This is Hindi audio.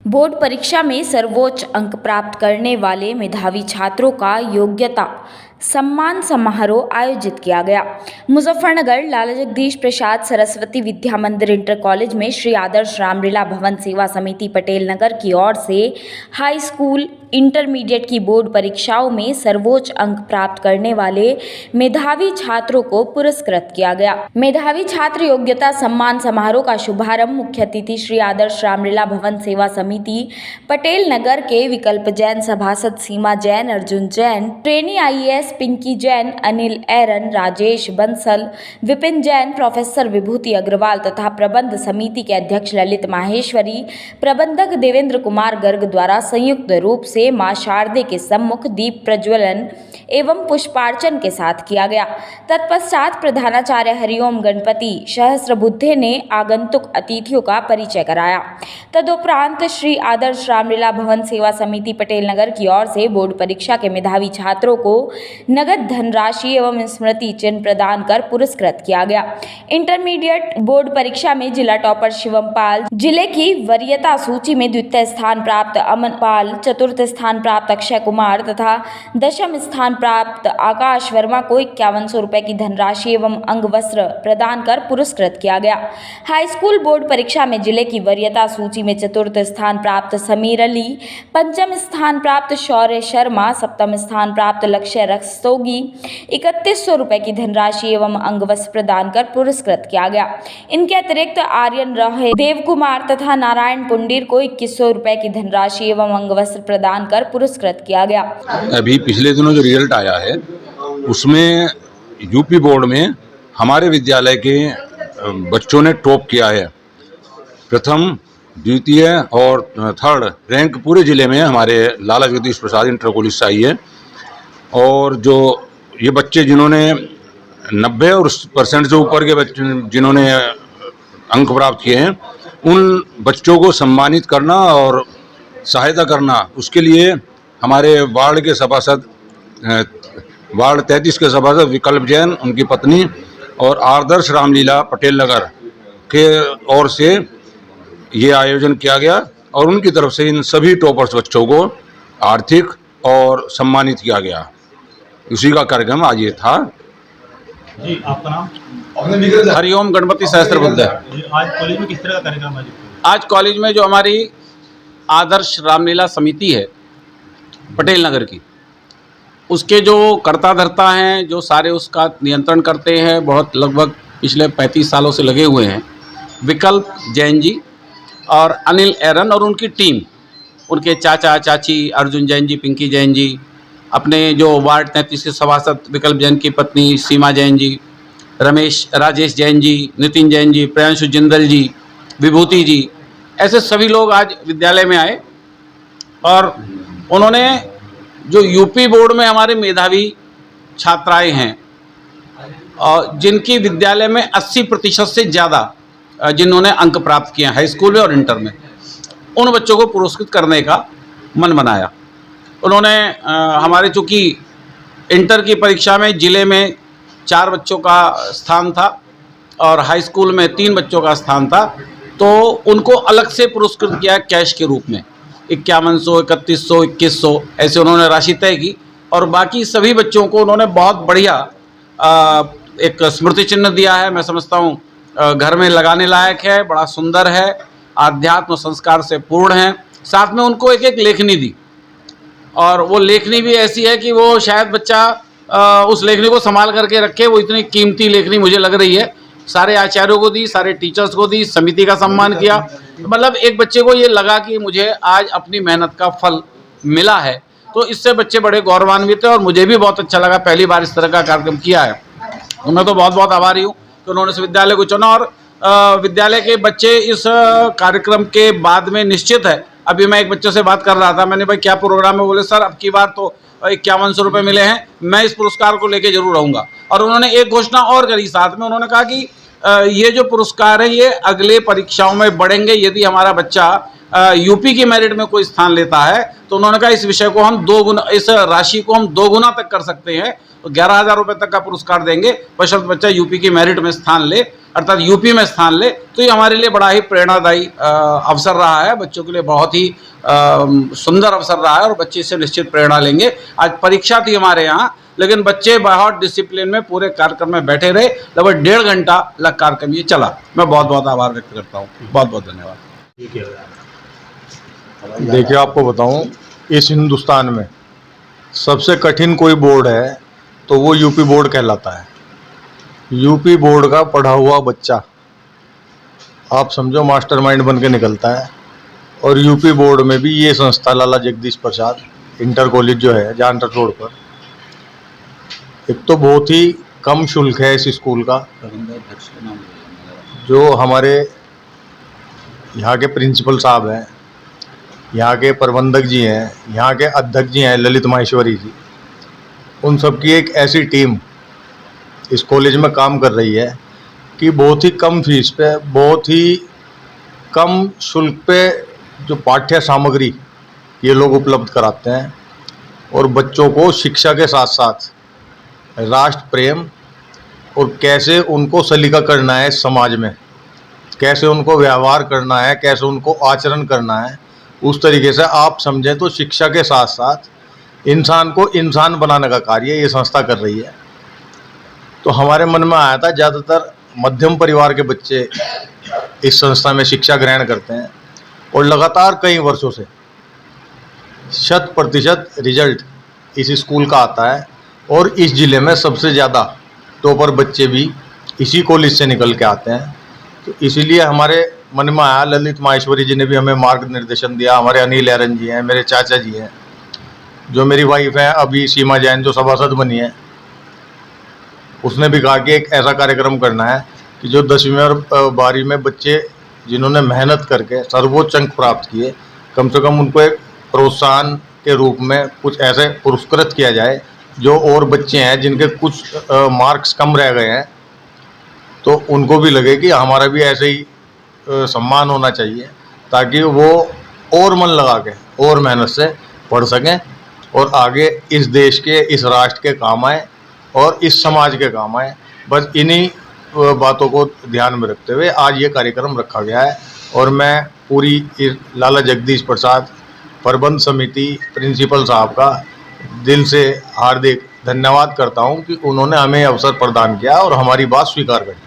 बोर्ड परीक्षा में सर्वोच्च अंक प्राप्त करने वाले मेधावी छात्रों का योग्यता सम्मान समारोह आयोजित किया गया। मुजफ्फरनगर लाला जगदीश प्रसाद सरस्वती विद्या मंदिर इंटर कॉलेज में श्री आदर्श रामलीला भवन सेवा समिति पटेल नगर की ओर से हाई स्कूल इंटरमीडिएट की बोर्ड परीक्षाओं में सर्वोच्च अंक प्राप्त करने वाले मेधावी छात्रों को पुरस्कृत किया गया। मेधावी छात्र योग्यता सम्मान समारोह का शुभारंभ मुख्य अतिथि श्री आदर्श रामलीला भवन सेवा समिति पटेल नगर के विकल्प जैन, सभासद सीमा जैन, अर्जुन जैन, ट्रेनी IAS पिंकी जैन, अनिल एरन, राजेश बंसल, विपिन जैन, प्रोफेसर विभूति अग्रवाल तथा प्रबंध समिति के अध्यक्ष ललित माहेश्वरी, प्रबंधक देवेंद्र कुमार गर्ग द्वारा संयुक्त रूप से मां शारदे के सम्मुख दीप प्रज्वलन एवं पुष्पार्चन के साथ किया गया। तत्पश्चात प्रधानाचार्य हरिओम गणपति सहस्रबुद्धे ने आगंतुक अतिथियों का परिचय कराया। तदुपरांत श्री आदर्श रामलीला भवन सेवा समिति पटेल नगर की ओर से बोर्ड परीक्षा के मेधावी छात्रों को नगद धनराशि एवं स्मृति चिन्ह प्रदान कर पुरस्कृत किया गया। इंटरमीडिएट बोर्ड परीक्षा में जिला टॉपर शिवम पाल, जिले की वरीयता सूची में द्वितीय स्थान प्राप्त अमन पाल, चतुर्थ स्थान प्राप्त अक्षय कुमार तथा दशम स्थान प्राप्त आकाश वर्मा को 5100 रुपए की धनराशि एवं अंग वस्त्र प्रदान कर पुरस्कृत किया गया। हाई स्कूल बोर्ड परीक्षा में जिले की वरीयता सूची में चतुर्थ स्थान प्राप्त समीर अली, पंचम स्थान प्राप्त शौर्य शर्मा, सप्तम स्थान प्राप्त लक्ष्य रस्तोगी 3100 रुपए की धनराशि एवं अंग वस्त्र प्रदान कर पुरस्कृत किया गया। इनके अतिरिक्त आर्यन रहे, देव कुमार तथा नारायण पुंडीर को 2100 रुपए की धनराशि एवं अंग वस्त्र प्रदान कर पुरस्कृत किया गया। अभी पिछले दिनों जो रिजल्ट आया है उसमें यूपी बोर्ड में हमारे विद्यालय के बच्चों ने टॉप किया है। प्रथम, द्वितीय और थर्ड रैंक पूरे ज़िले में हमारे लाला जगदीश प्रसाद इंटर कॉलेज से आई है। और जो ये बच्चे जिन्होंने 90% से ऊपर के बच्चे जिन्होंने अंक प्राप्त किए हैं, उन बच्चों को सम्मानित करना और सहायता करना, उसके लिए हमारे वार्ड के सभासद, वार्ड 33 के सभासद विकल्प जैन, उनकी पत्नी और आदर्श रामलीला पटेल नगर के ओर से ये आयोजन किया गया और उनकी तरफ से इन सभी टॉपर्स बच्चों को आर्थिक और सम्मानित किया गया। उसी का कार्यक्रम आज ये था। जी, आपका नाम? हरिओम गणपति सहस्त्रबुद्धे। आज कॉलेज में किस तरह का कार्यक्रम है? आज कॉलेज में जो हमारी आदर्श रामलीला समिति है पटेल नगर की, उसके जो कर्ता धर्ता हैं, जो सारे उसका नियंत्रण करते हैं, बहुत लगभग पिछले 35 सालों से लगे हुए हैं, विकल्प जैन जी और अनिल एरन और उनकी टीम, उनके चाचा चाची अर्जुन जैन जी, पिंकी जैन जी, अपने जो वार्ड 33 के सभासद विकल्प जैन की पत्नी सीमा जैन जी, राजेश जैन जी, नितिन जैन जी, प्रियांशु जिंदल जी, विभूति जी, ऐसे सभी लोग आज विद्यालय में आए और उन्होंने जो यूपी बोर्ड में हमारे मेधावी छात्राएं हैं और जिनकी विद्यालय में 80% से ज़्यादा जिन्होंने अंक प्राप्त किए हैं हाई स्कूल में और इंटर में, उन बच्चों को पुरस्कृत करने का मन बनाया। उन्होंने हमारे चूँकि इंटर की परीक्षा में ज़िले में 4 बच्चों का स्थान था और हाई स्कूल में 3 बच्चों का स्थान था, तो उनको अलग से पुरस्कृत किया कैश के रूप में 5100, 3100, 2100 ऐसे उन्होंने राशि तय की और बाकी सभी बच्चों को उन्होंने बहुत बढ़िया एक स्मृति चिन्ह दिया है। मैं समझता हूँ घर में लगाने लायक है, बड़ा सुंदर है, आध्यात्म संस्कार से पूर्ण है। साथ में उनको एक एक लेखनी दी और वो लेखनी भी ऐसी है कि वो शायद बच्चा उस लेखनी को संभाल करके रखे, वो इतनी कीमती लेखनी मुझे लग रही है। सारे आचार्यों को दी, सारे टीचर्स को दी, समिति का सम्मान किया। मतलब एक बच्चे को ये लगा कि मुझे आज अपनी मेहनत का फल मिला है, तो इससे बच्चे बड़े गौरवान्वित हैं और मुझे भी बहुत अच्छा लगा, पहली बार इस तरह का कार्यक्रम किया है। तो मैं तो बहुत बहुत आभारी हूँ कि उन्होंने इस विद्यालय को चुना और विद्यालय के बच्चे इस कार्यक्रम के बाद में निश्चित है। अभी मैं एक बच्चे से बात कर रहा था, मैंने भाई क्या प्रोग्राम है, बोले सर अब की बार तो 5100 रुपये मिले हैं, मैं इस पुरस्कार को लेके जरूर रहूँगा। और उन्होंने एक घोषणा और करी साथ में, उन्होंने कहा कि ये जो पुरस्कार है ये अगले परीक्षाओं में बढ़ेंगे। यदि हमारा बच्चा यूपी की मेरिट में कोई स्थान लेता है तो उन्होंने कहा इस विषय को हम 2 गुना, इस राशि को हम 2 गुना तक कर सकते हैं। 11,000 रुपये तक का पुरस्कार देंगे, बशर्ते बच्चा यूपी की मेरिट में स्थान ले, अर्थात यूपी में स्थान ले। तो ये हमारे लिए बड़ा ही प्रेरणादायी अवसर रहा है, बच्चों के लिए बहुत ही सुंदर अवसर रहा है और बच्चे इससे निश्चित प्रेरणा लेंगे। आज परीक्षा थी हमारे यहाँ, लेकिन बच्चे बहुत डिसिप्लिन में पूरे कार्यक्रम में बैठे रहे, लगभग 1.5 घंटा लग कार्यक्रम ये चला। मैं बहुत बहुत आभार व्यक्त करता हूँ, बहुत बहुत धन्यवाद। ये क्या है? देखिए, आपको बताऊं, इस हिंदुस्तान में सबसे कठिन कोई बोर्ड है तो वो यूपी बोर्ड कहलाता है। यूपी बोर्ड का पढ़ा हुआ बच्चा आप समझो मास्टरमाइंड बन के निकलता है। और यूपी बोर्ड में भी ये संस्था लाला जगदीश प्रसाद इंटर कॉलेज जो है जानटर रोड पर, एक तो बहुत ही कम शुल्क है इस स्कूल का। जो हमारे यहाँ के प्रिंसिपल साहब हैं, यहाँ के प्रबंधक जी हैं, यहाँ के अध्यक्ष जी हैं ललित माहेश्वरी जी, उन सब की एक ऐसी टीम इस कॉलेज में काम कर रही है कि बहुत ही कम फीस पे, बहुत ही कम शुल्क पे जो पाठ्य सामग्री ये लोग उपलब्ध कराते हैं और बच्चों को शिक्षा के साथ साथ राष्ट्र प्रेम और कैसे उनको सलीका करना है समाज में, कैसे उनको व्यवहार करना है, कैसे उनको आचरण करना है, उस तरीके से आप समझें तो शिक्षा के साथ साथ इंसान को इंसान बनाने का कार्य ये संस्था कर रही है। तो हमारे मन में आया था, ज़्यादातर मध्यम परिवार के बच्चे इस संस्था में शिक्षा ग्रहण करते हैं और लगातार कई वर्षों से 100% रिजल्ट इस स्कूल का आता है और इस ज़िले में सबसे ज़्यादा टॉपर बच्चे भी इसी कॉलेज से निकल के आते हैं। तो इसीलिए हमारे मन में आया, ललित माहेश्वरी जी ने भी हमें मार्गनिर्देशन दिया, हमारे अनिल एरन जी हैं, मेरे चाचा जी हैं, जो मेरी वाइफ है अभी सीमा जैन जो सभासद बनी है, उसने भी कहा कि एक ऐसा कार्यक्रम करना है कि जो 10वीं और 12वीं में बच्चे जिन्होंने मेहनत करके सर्वोच्च अंक प्राप्त किए, कम से कम उनको एक प्रोत्साहन के रूप में कुछ ऐसे पुरस्कृत किया जाए। जो और बच्चे हैं जिनके कुछ मार्क्स कम रह गए हैं, तो उनको भी लगे कि हमारा भी ऐसे ही सम्मान होना चाहिए, ताकि वो और मन लगा के और मेहनत से पढ़ सकें और आगे इस देश के, इस राष्ट्र के काम आए और इस समाज के काम आए। बस इन्हीं बातों को ध्यान में रखते हुए आज ये कार्यक्रम रखा गया है और मैं पूरी लाला जगदीश प्रसाद प्रबंध समिति प्रिंसिपल साहब का दिल से हार्दिक धन्यवाद करता हूं कि उन्होंने हमें अवसर प्रदान किया और हमारी बात स्वीकार कर ली।